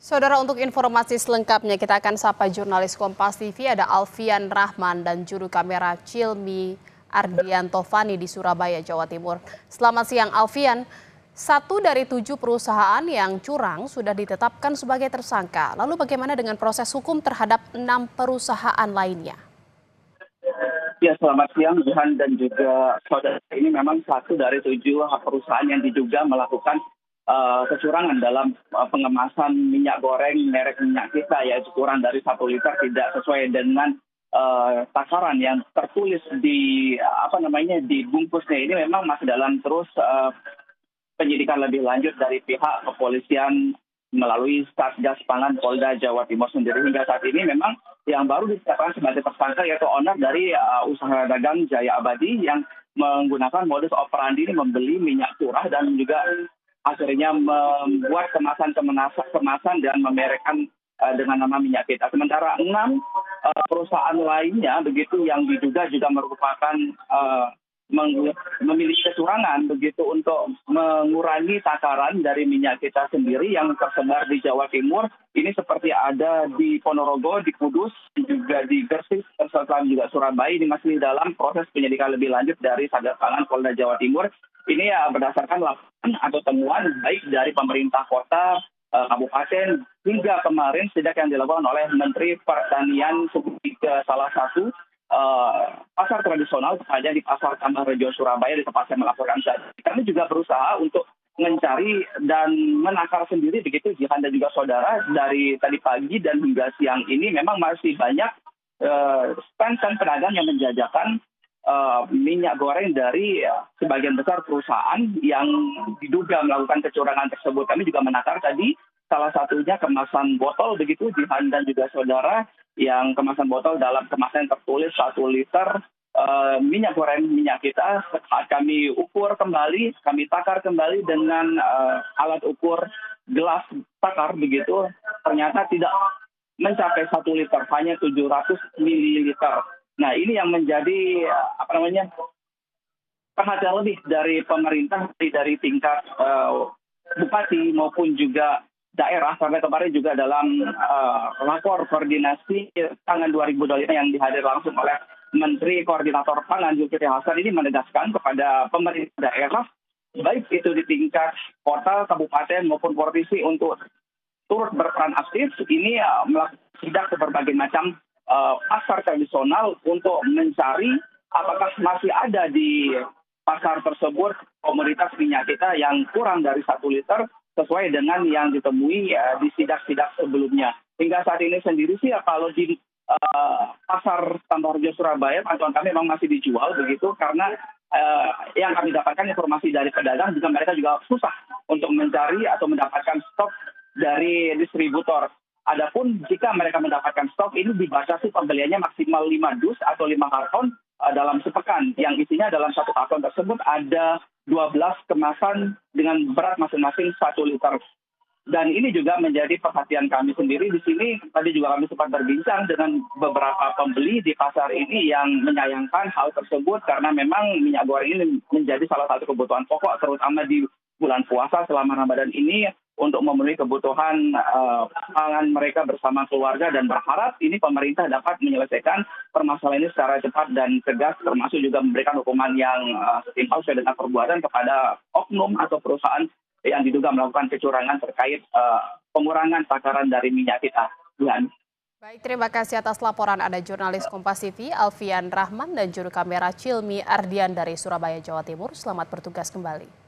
Saudara, untuk informasi selengkapnya kita akan sapa jurnalis Kompas TV ada Alfian Rahman dan juru kamera Cilmi Ardianto Fani di Surabaya, Jawa Timur. Selamat siang Alfian. 1 dari 7 perusahaan yang curang sudah ditetapkan sebagai tersangka. Lalu bagaimana dengan proses hukum terhadap 6 perusahaan lainnya? Ya, selamat siang Johan dan juga saudara. Ini memang 1 dari 7 perusahaan yang diduga melakukan kecurangan dalam pengemasan minyak goreng merek minyak kita, yaitu kurang dari 1 liter tidak sesuai dengan takaran yang tertulis di di bungkusnya. Ini memang masih dalam terus penyidikan lebih lanjut dari pihak kepolisian melalui Satgas Pangan Polda Jawa Timur sendiri. Hingga saat ini memang yang baru ditetapkan sebagai tersangka yaitu owner dari usaha dagang Jaya Abadi yang menggunakan modus operandi ini membeli minyak curah dan juga akhirnya membuat kemasan dan memerekkan dengan nama minyak kita. Sementara 6 perusahaan lainnya begitu yang diduga juga merupakan memiliki kecurangan begitu untuk mengurangi takaran dari minyak kita sendiri yang tersebar di Jawa Timur. Ini seperti ada di Ponorogo, di Kudus, juga di Gresik, serta juga Surabaya. Ini masih dalam proses penyidikan lebih lanjut dari Satgas Pangan Polda Jawa Timur. Ini ya berdasarkan laporan atau temuan baik dari pemerintah kota, kabupaten, hingga kemarin sidak yang dilakukan oleh Menteri Pertanian ke salah satu pasar tradisional, tepatnya di Pasar Tambah Rejo Surabaya, di tempat saya melaporkan tadi. Kami juga berusaha untuk mencari dan menakar sendiri begitu Jihan dan juga saudara. Dari tadi pagi dan hingga siang ini memang masih banyak stand pedagang yang menjajakan minyak goreng dari sebagian besar perusahaan yang diduga melakukan kecurangan tersebut. Kami juga menakar tadi salah satunya kemasan botol begitu Jihan dan juga saudara, yang kemasan botol dalam kemasan tertulis 1 liter minyak goreng minyak kita. Saat kami ukur kembali, kami takar kembali dengan alat ukur gelas takar begitu, ternyata tidak mencapai 1 liter, hanya 700 mililiter. Nah, ini yang menjadi perhatian lebih dari pemerintah, dari tingkat bupati maupun juga daerah. Sampai kemarin juga dalam lapor koordinasi pangan 2025 yang dihadir langsung oleh Menteri Koordinator Pangan Zulkifli Hasan ini menegaskan kepada pemerintah daerah, baik itu di tingkat kota, kabupaten maupun provinsi, untuk turut berperan aktif. Ini melakukan sidak ke berbagai macam pasar tradisional untuk mencari apakah masih ada di pasar tersebut komoditas minyak kita yang kurang dari 1 liter sesuai dengan yang ditemui di sidak-sidak sebelumnya. Hingga saat ini sendiri sih kalau di pasar Tambah Rejo Surabaya pantauan kami memang masih dijual begitu, karena yang kami dapatkan informasi dari pedagang juga mereka juga susah untuk mencari atau mendapatkan stok dari distributor. Adapun jika mereka mendapatkan stok, ini dibatasi pembeliannya maksimal 5 dus atau 5 karton dalam sepekan, yang isinya dalam 1 karton tersebut ada 12 kemasan dengan berat masing-masing 1 liter. Dan ini juga menjadi perhatian kami sendiri di sini. Tadi juga kami sempat berbincang dengan beberapa pembeli di pasar ini yang menyayangkan hal tersebut, karena memang minyak goreng ini menjadi salah satu kebutuhan pokok, terutama di bulan puasa selama Ramadan ini, untuk memenuhi kebutuhan pangan mereka bersama keluarga, dan berharap ini pemerintah dapat menyelesaikan permasalahan ini secara cepat dan tegas, termasuk juga memberikan hukuman yang setimpal sesuai dengan perbuatan kepada oknum atau perusahaan yang diduga melakukan kecurangan terkait pengurangan takaran dari minyak kita. Tuhan. Baik, terima kasih atas laporan. Ada jurnalis Kompas TV Alfian Rahman dan juru kamera Cilmi Ardian dari Surabaya, Jawa Timur. Selamat bertugas kembali.